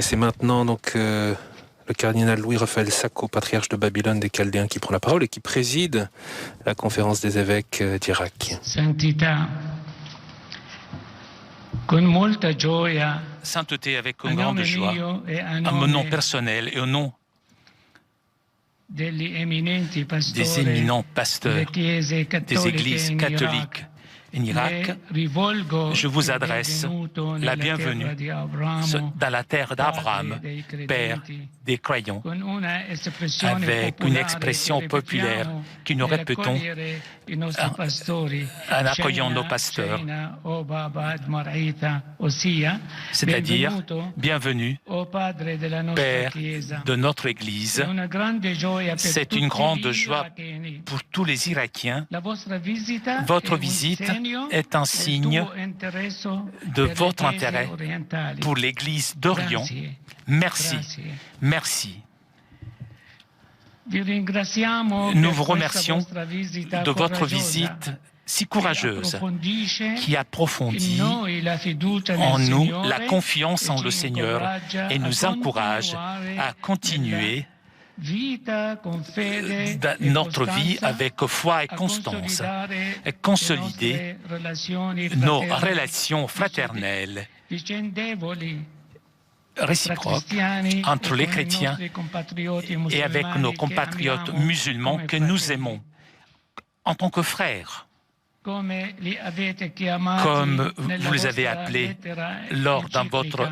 C'est maintenant donc le cardinal Louis-Raphaël Sacco, patriarche de Babylone des Chaldéens, qui prend la parole et qui préside la conférence des évêques d'Irak. Sainteté, avec une grande joie, à mon nom personnel et au nom des éminents pasteurs des églises catholiques en Irak, je vous adresse la bienvenue dans la terre d'Abraham, père des croyants, avec une expression populaire que nous répétons en accueillant nos pasteurs, c'est-à-dire bienvenue, Père de notre Église. C'est une grande joie pour tous les Irakiens. Votre visite est un signe de votre intérêt pour l'Église d'Orient. Merci. Merci. Nous vous remercions de votre visite si courageuse qui approfondit en nous la confiance en le Seigneur et nous encourage à continuer notre vie avec foi et constance et consolider nos relations fraternelles réciproques entre les chrétiens et avec nos compatriotes musulmans que nous aimons en tant que frères. Comme vous les avez appelés lors de votre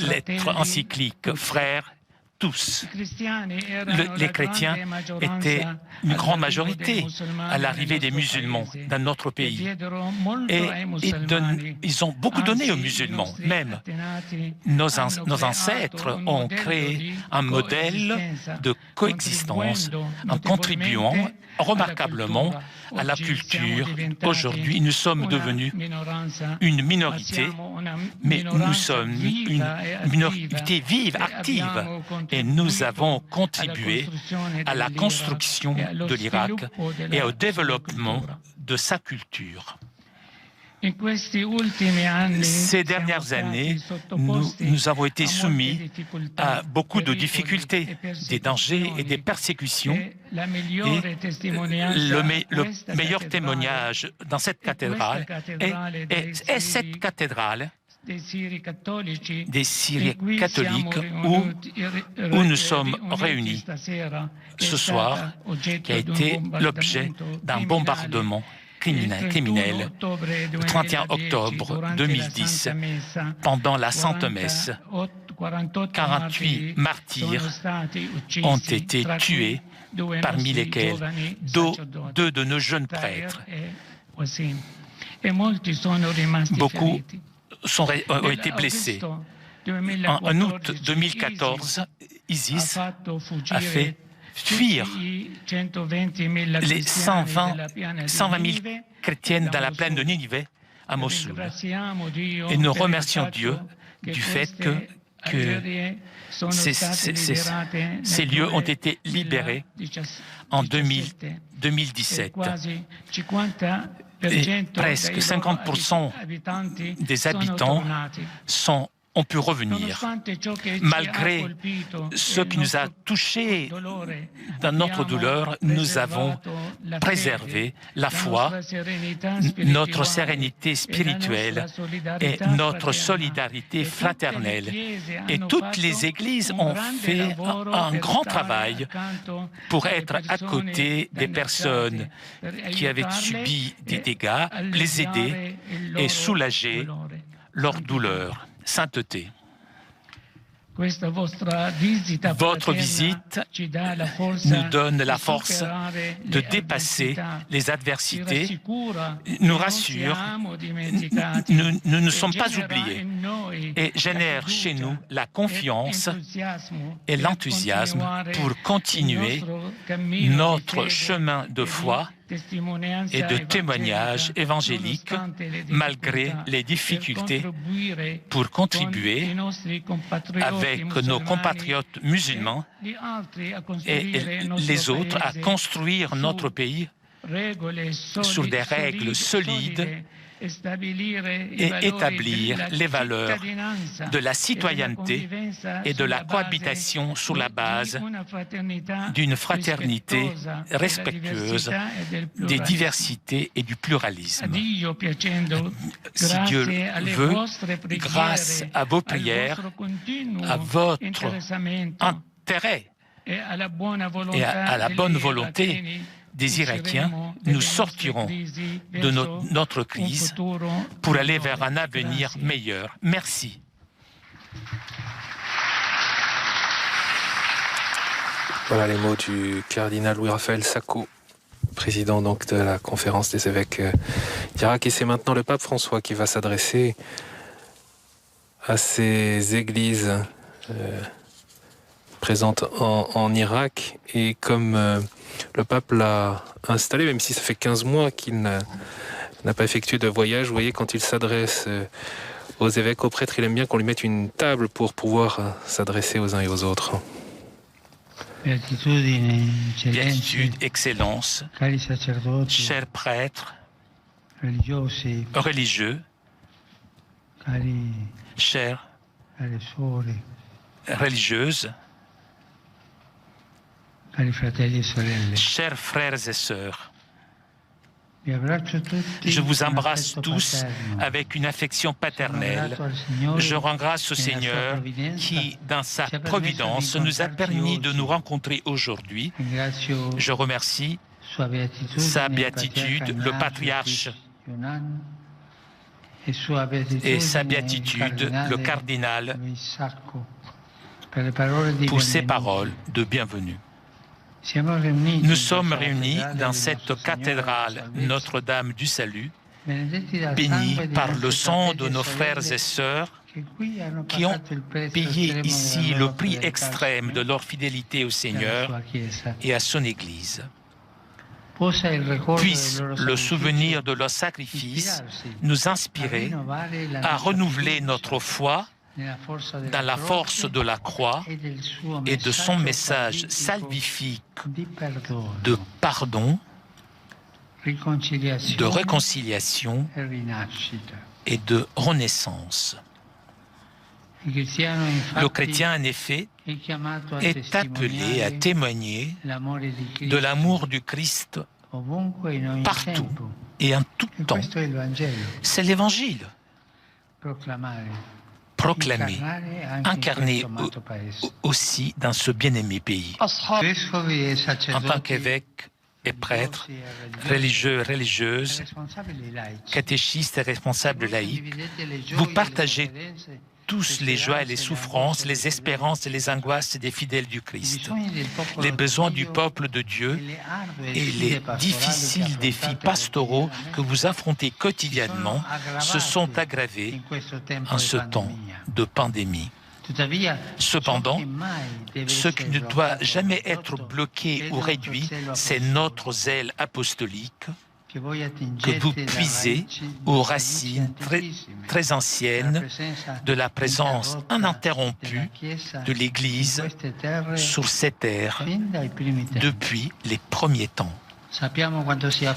lettre encyclique, frères tous. Les chrétiens étaient une grande majorité à l'arrivée des musulmans dans notre pays. Et ils ont beaucoup donné aux musulmans. Même nos ancêtres ont créé un modèle de coexistence en contribuant remarquablement à la culture. Aujourd'hui, nous sommes devenus une minorité, mais nous sommes une minorité vive, active, et nous avons contribué à la construction de l'Irak et au développement de sa culture. Ces dernières années, nous avons été soumis à beaucoup de difficultés, des dangers et des persécutions. Et le meilleur témoignage dans cette cathédrale est cette cathédrale des Syriens catholiques où nous sommes réunis ce soir, qui a été l'objet d'un bombardement criminel le 31 octobre 2010, pendant la Sainte Messe. 48 martyrs ont été tués, parmi lesquels deux de nos jeunes prêtres. Beaucoup ont été blessés. En août 2014, ISIS a fait fuir les 120 000 chrétiennes dans la plaine de Ninive à Mossoul. Et nous remercions Dieu du fait que ces lieux ont été libérés en 2017. Et presque 50% des habitants ont pu revenir. Malgré ce qui nous a touchés dans notre douleur, nous avons préservé la foi, notre sérénité spirituelle et notre solidarité fraternelle. Et toutes les églises ont fait un grand travail pour être à côté des personnes qui avaient subi des dégâts, les aider et soulager leur douleur. Sainteté. Votre visite nous donne la force de dépasser les adversités, nous rassure, nous ne sommes pas oubliés et génère chez nous la confiance et l'enthousiasme pour continuer notre chemin de foi et de témoignages évangéliques malgré les difficultés, pour contribuer avec nos compatriotes musulmans et les autres à construire notre pays sur des règles solides et établir les valeurs de la citoyenneté et de la cohabitation sur la base d'une fraternité respectueuse des diversités et du pluralisme. Si Dieu veut, grâce à vos prières, à votre intérêt et à la bonne volonté des Irakiens, nous sortirons de notre crise pour aller vers un avenir meilleur. Merci. Voilà les mots du cardinal Louis-Raphaël Sacco, président donc de la conférence des évêques d'Irak. Et c'est maintenant le pape François qui va s'adresser à ces églises présentes en Irak. Et comme le pape l'a installé, même si ça fait 15 mois qu'il n'a pas effectué de voyage, vous voyez, quand il s'adresse aux évêques, aux prêtres, il aime bien qu'on lui mette une table pour pouvoir s'adresser aux uns et aux autres. Béatitude, Excellence, chers prêtres, religieux, chères religieuses, chers frères et sœurs, je vous embrasse tous avec une affection paternelle. Je rends grâce au Seigneur qui, dans sa providence, nous a permis de nous rencontrer aujourd'hui. Je remercie sa béatitude, le patriarche, et sa béatitude, le cardinal, pour ses paroles de bienvenue. Nous sommes réunis dans cette cathédrale Notre-Dame du Salut, bénie par le sang de nos frères et sœurs qui ont payé ici le prix extrême de leur fidélité au Seigneur et à son Église. Puisse le souvenir de leur sacrifice nous inspirer à renouveler notre foi dans la force de la croix et de son message salvifique de pardon, de réconciliation et de renaissance. Le chrétien, en effet, est appelé à témoigner de l'amour du Christ partout et en tout temps. C'est l'Évangile. Proclamé, incarné aussi dans ce bien-aimé pays. En tant qu'évêque et prêtre, religieux et religieuses, catéchistes et responsables laïcs, vous partagez tous les joies et les souffrances, les espérances et les angoisses des fidèles du Christ. Les besoins du peuple de Dieu et les difficiles défis pastoraux que vous affrontez quotidiennement se sont aggravés en ce temps de pandémie. Cependant, ce qui ne doit jamais être bloqué ou réduit, c'est notre zèle apostolique, que vous puisez aux racines très anciennes de la présence ininterrompue de l'Église sur ces terres depuis les premiers temps.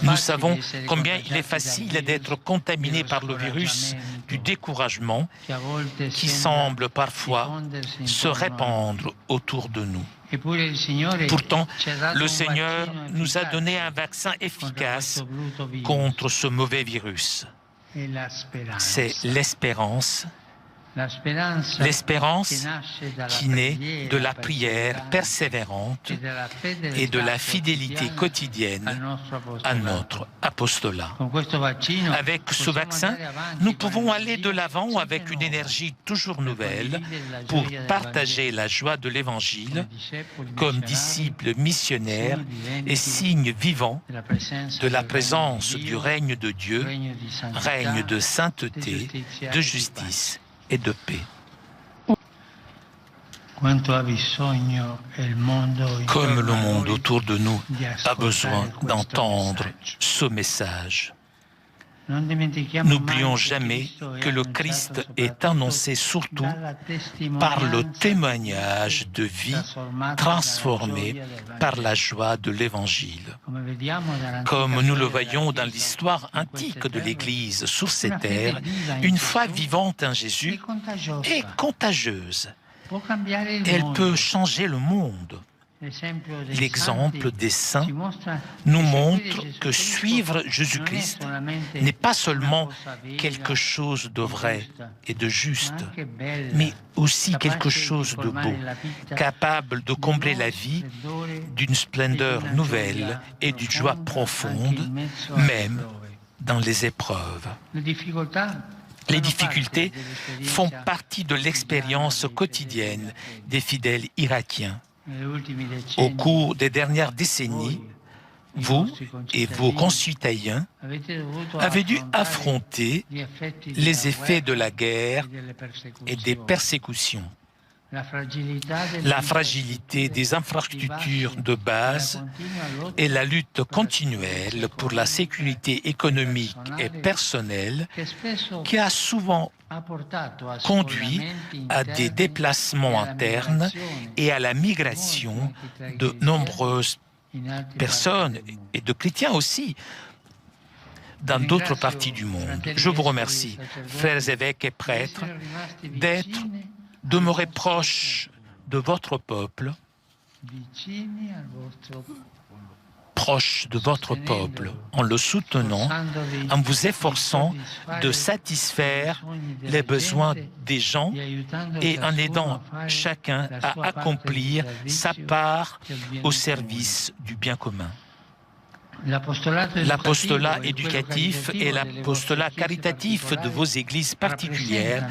Nous savons combien il est facile d'être contaminé par le virus du découragement qui semble parfois se répandre autour de nous. Pourtant, le Seigneur nous a donné un vaccin efficace contre ce mauvais virus. C'est l'espérance. L'espérance qui naît de la prière persévérante et de la fidélité quotidienne à notre apostolat. Avec ce vaccin, nous pouvons aller de l'avant avec une énergie toujours nouvelle pour partager la joie de l'Évangile comme disciples missionnaires et signes vivants de la présence du règne de Dieu, règne de sainteté, de justice et de paix. Comme le monde autour de nous a besoin d'entendre ce message. N'oublions jamais que le Christ est annoncé surtout par le témoignage de vie transformée par la joie de l'Évangile. Comme nous le voyons dans l'histoire antique de l'Église sur ces terres, une foi vivante en Jésus est contagieuse. Elle peut changer le monde. L'exemple des saints nous montre que suivre Jésus-Christ n'est pas seulement quelque chose de vrai et de juste, mais aussi quelque chose de beau, capable de combler la vie d'une splendeur nouvelle et d'une joie profonde, même dans les épreuves. Les difficultés font partie de l'expérience quotidienne des fidèles irakiens. Au cours des dernières décennies, vous et vos concitoyens avez dû affronter les effets de la guerre et des persécutions. La fragilité des infrastructures de base et la lutte continuelle pour la sécurité économique et personnelle qui a souvent conduit à des déplacements internes et à la migration de nombreuses personnes et de chrétiens aussi dans d'autres parties du monde. Je vous remercie, frères évêques et prêtres, d'être demeurez proches de votre peuple, en le soutenant, en vous efforçant de satisfaire les besoins des gens et en aidant chacun à accomplir sa part au service du bien commun. L'apostolat éducatif et l'apostolat caritatif de vos églises particulières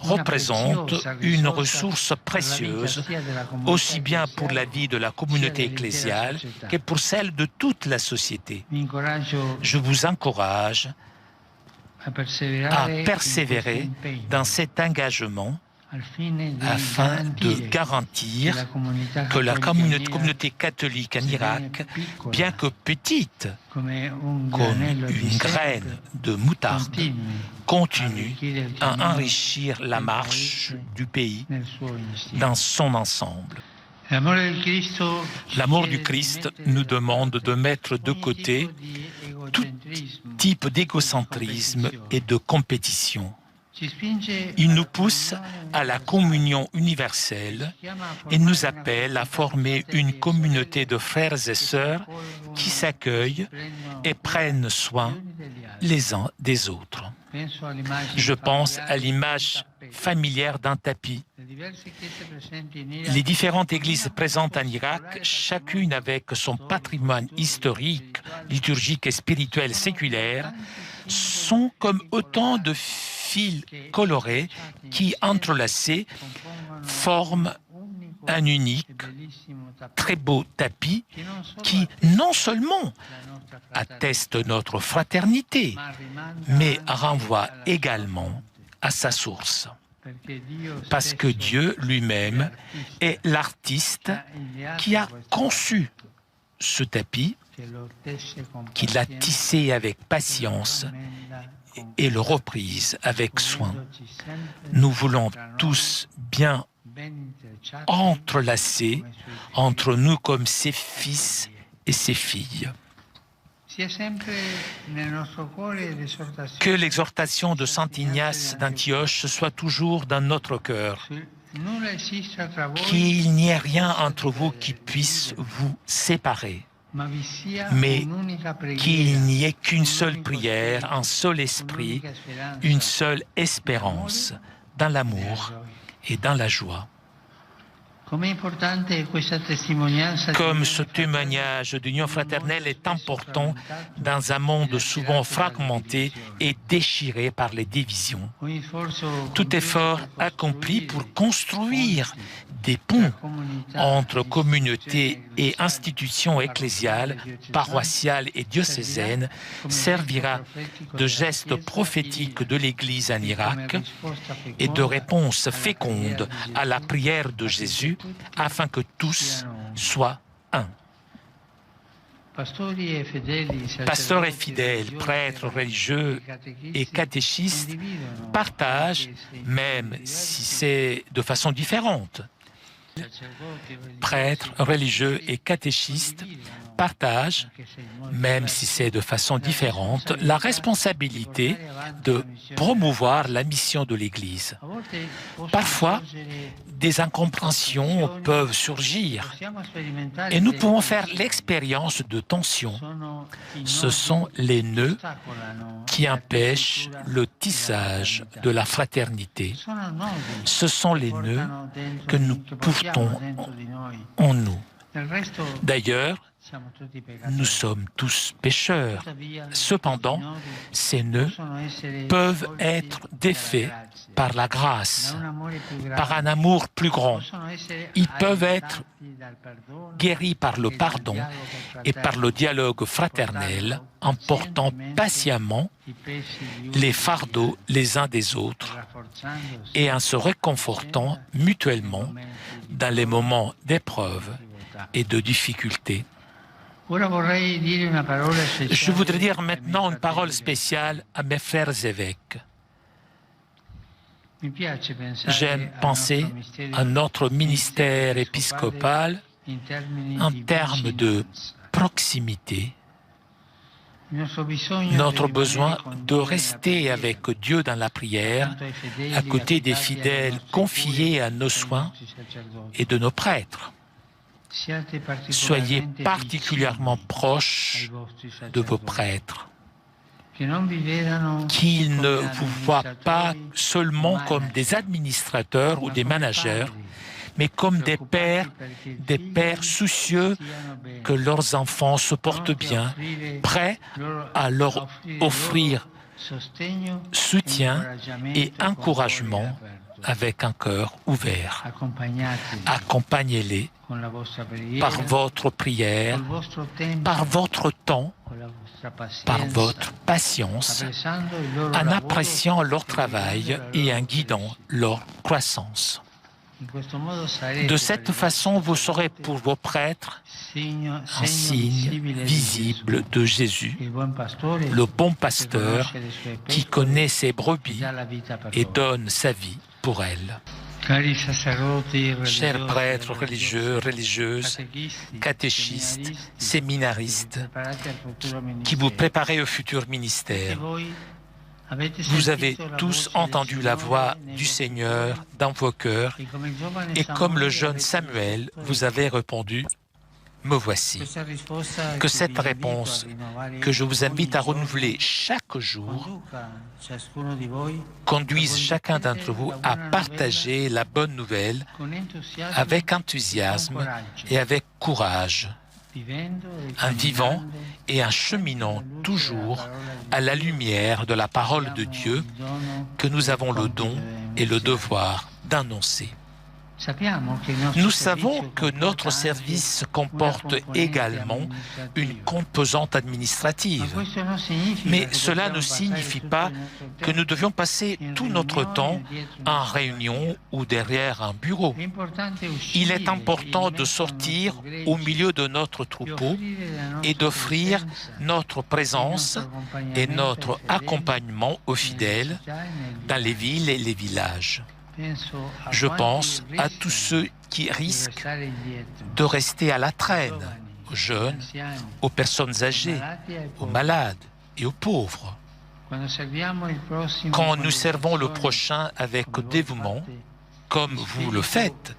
représentent une ressource précieuse, aussi bien pour la vie de la communauté ecclésiale que pour celle de toute la société. Je vous encourage à persévérer dans cet engagement afin de garantir que la communauté catholique en Irak, bien que petite, comme une graine de moutarde, continue à enrichir la marche du pays dans son ensemble. L'amour du Christ nous demande de mettre de côté tout type d'égocentrisme et de compétition. Il nous pousse à la communion universelle et nous appelle à former une communauté de frères et sœurs qui s'accueillent et prennent soin les uns des autres. Je pense à l'image familière d'un tapis. Les différentes églises présentes en Irak, chacune avec son patrimoine historique, liturgique et spirituel séculaire, sont comme autant de fils colorés qui, entrelacés, forment un unique, très beau tapis qui non seulement atteste notre fraternité, mais renvoie également à sa source. Parce que Dieu lui-même est l'artiste qui a conçu ce tapis, qui l'a tissé avec patience et le reprise avec soin. Nous voulons tous bien entrelacés entre nous comme ses fils et ses filles. Que l'exhortation de saint Ignace d'Antioche soit toujours dans notre cœur. Qu'il n'y ait rien entre vous qui puisse vous séparer, mais qu'il n'y ait qu'une seule prière, un seul esprit, une seule espérance dans l'amour et dans la joie. Comme ce témoignage d'union fraternelle est important dans un monde souvent fragmenté et déchiré par les divisions. Tout effort accompli pour construire des ponts entre communautés et institutions ecclésiales, paroissiales et diocésaines servira de geste prophétique de l'Église en Irak et de réponse féconde à la prière de Jésus afin que tous soient un. Pasteurs et fidèles, prêtres, religieux et catéchistes partagent, même si c'est de façon différente. Prêtres, religieux et catéchistes partagent, même si c'est de façon différente, la responsabilité de promouvoir la mission de l'Église. Parfois, des incompréhensions peuvent surgir et nous pouvons faire l'expérience de tensions. Ce sont les nœuds qui empêchent le tissage de la fraternité. Ce sont les nœuds que nous portons en nous. D'ailleurs, nous sommes tous pécheurs. Cependant, ces nœuds peuvent être défaits par la grâce, par un amour plus grand. Ils peuvent être guéris par le pardon et par le dialogue fraternel en portant patiemment les fardeaux les uns des autres et en se réconfortant mutuellement dans les moments d'épreuve et de difficulté. Je voudrais dire maintenant une parole spéciale à mes frères évêques. J'aime penser à notre ministère épiscopal en termes de proximité, notre besoin de rester avec Dieu dans la prière, à côté des fidèles confiés à nos soins et de nos prêtres. Soyez particulièrement proches de vos prêtres, qu'ils ne vous voient pas seulement comme des administrateurs ou des managers, mais comme des pères soucieux que leurs enfants se portent bien, prêts à leur offrir soutien et encouragement avec un cœur ouvert. Accompagnez-les par votre prière, par votre temps, par votre patience, en appréciant leur travail et en guidant leur croissance. De cette façon, vous serez pour vos prêtres un signe visible de Jésus, le bon pasteur qui connaît ses brebis et donne sa vie pour elles. Chers prêtres religieux, religieuses, catéchistes, séminaristes, qui vous préparez au futur ministère, vous avez tous entendu la voix du Seigneur dans vos cœurs et comme le jeune Samuel, vous avez répondu « Me voici ». Que cette réponse, que je vous invite à renouveler chaque jour, conduise chacun d'entre vous à partager la bonne nouvelle avec enthousiasme et avec courage, en vivant et en cheminant toujours à la lumière de la parole de Dieu que nous avons le don et le devoir d'annoncer. Nous savons que notre service comporte également une composante administrative, mais cela ne signifie pas que nous devions passer tout notre temps en réunion ou derrière un bureau. Il est important de sortir au milieu de notre troupeau et d'offrir notre présence et notre accompagnement aux fidèles dans les villes et les villages. Je pense à tous ceux qui risquent de rester à la traîne, aux jeunes, aux personnes âgées, aux malades et aux pauvres. Quand nous servons le prochain avec dévouement, comme vous le faites,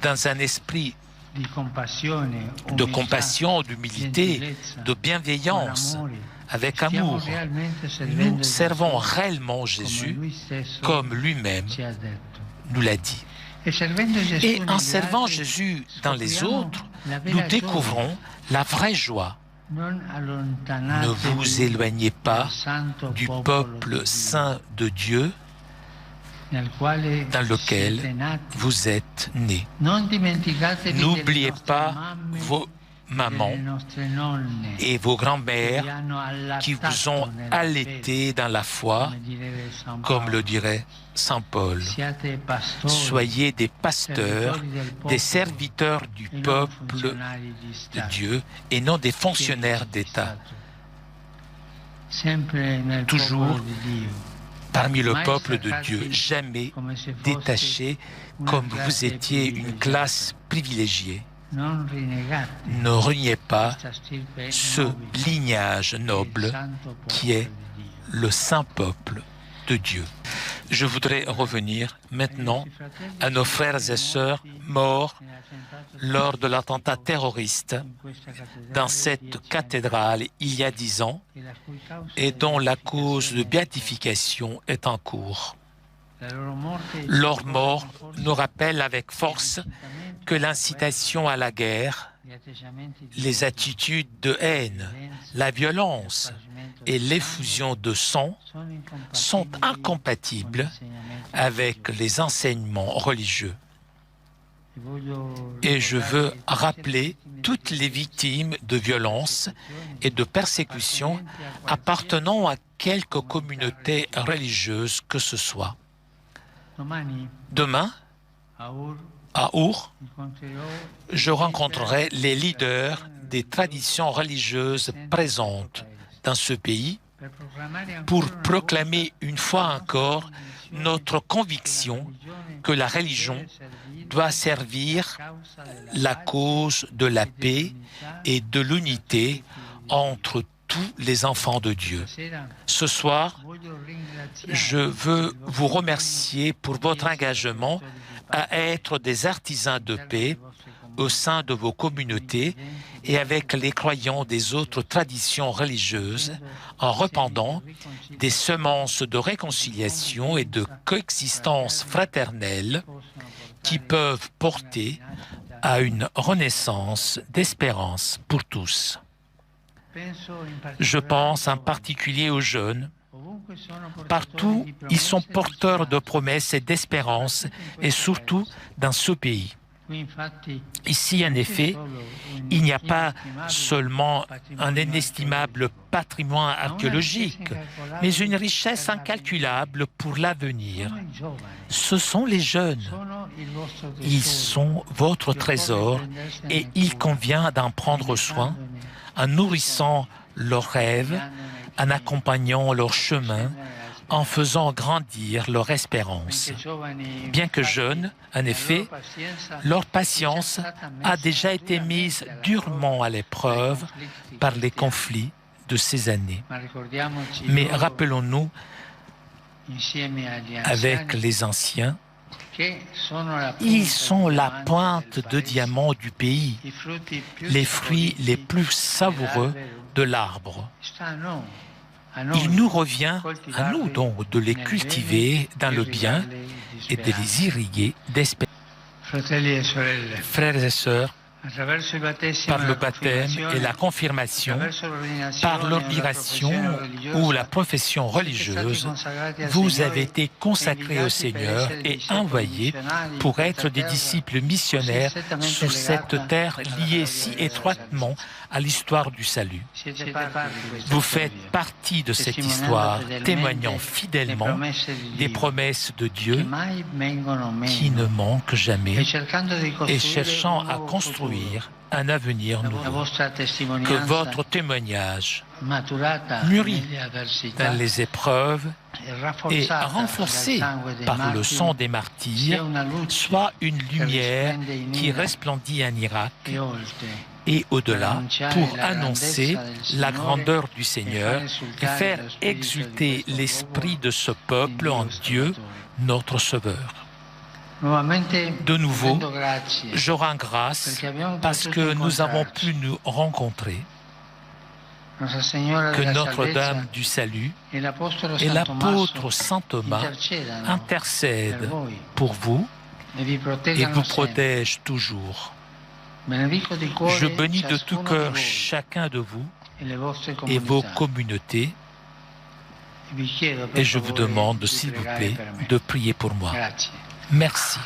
dans un esprit de compassion, d'humilité, de bienveillance, avec amour, nous servons réellement Jésus comme lui-même nous l'a dit. Et en servant Jésus dans les autres, nous découvrons la vraie joie. Ne vous éloignez pas du peuple saint de Dieu dans lequel vous êtes nés. N'oubliez pas vos mamans et vos grands-mères qui vous ont allaité dans la foi, comme le dirait Saint Paul. Soyez des pasteurs, des serviteurs du peuple de Dieu et non des fonctionnaires d'État. Toujours parmi le peuple de Dieu, jamais détachés comme vous étiez une classe privilégiée. Ne reniez pas ce lignage noble qui est le saint peuple de Dieu. Je voudrais revenir maintenant à nos frères et sœurs morts lors de l'attentat terroriste dans cette cathédrale il y a 10 ans et dont la cause de béatification est en cours. Leur mort nous rappelle avec force que l'incitation à la guerre, les attitudes de haine, la violence et l'effusion de sang sont incompatibles avec les enseignements religieux. Et je veux rappeler toutes les victimes de violences et de persécutions appartenant à quelque communauté religieuse que ce soit. Demain, à Our, je rencontrerai les leaders des traditions religieuses présentes dans ce pays pour proclamer une fois encore notre conviction que la religion doit servir la cause de la paix et de l'unité entre tous les enfants de Dieu. Ce soir, je veux vous remercier pour votre engagement à être des artisans de paix au sein de vos communautés et avec les croyants des autres traditions religieuses, en répandant des semences de réconciliation et de coexistence fraternelle qui peuvent porter à une renaissance d'espérance pour tous. Je pense en particulier aux jeunes. Partout, ils sont porteurs de promesses et d'espérance, et surtout dans ce pays. Ici, en effet, il n'y a pas seulement un inestimable patrimoine archéologique, mais une richesse incalculable pour l'avenir. Ce sont les jeunes. Ils sont votre trésor et il convient d'en prendre soin en nourrissant leurs rêves, en accompagnant leur chemin, en faisant grandir leur espérance. Bien que jeunes, en effet, leur patience a déjà été mise durement à l'épreuve par les conflits de ces années. Mais rappelons-nous, avec les anciens, ils sont la pointe de diamant du pays, les fruits les plus savoureux de l'arbre. Il nous revient, à nous donc, de les cultiver dans le bien et de les irriguer d'espérance. Frères et sœurs, par le baptême et la confirmation, par l'obligation ou la profession religieuse, vous avez été consacrés au Seigneur et envoyés pour être des disciples missionnaires sur cette terre liée si étroitement à l'histoire du salut. Vous faites partie de cette histoire, témoignant fidèlement des promesses de Dieu qui ne manquent jamais et cherchant à construire un avenir nouveau. Que votre témoignage, mûri dans les épreuves et renforcé par le sang des martyrs, soit une lumière qui resplendit en Irak et au-delà pour annoncer la grandeur du Seigneur et faire exulter l'esprit de ce peuple en Dieu, notre Sauveur. De nouveau, je rends grâce parce que nous avons pu nous rencontrer, que Notre-Dame du Salut et l'apôtre Saint Thomas intercèdent pour vous et vous protègent toujours. Je bénis de tout cœur chacun de vous et vos communautés et je vous demande, s'il vous plaît, de prier pour moi. Merci.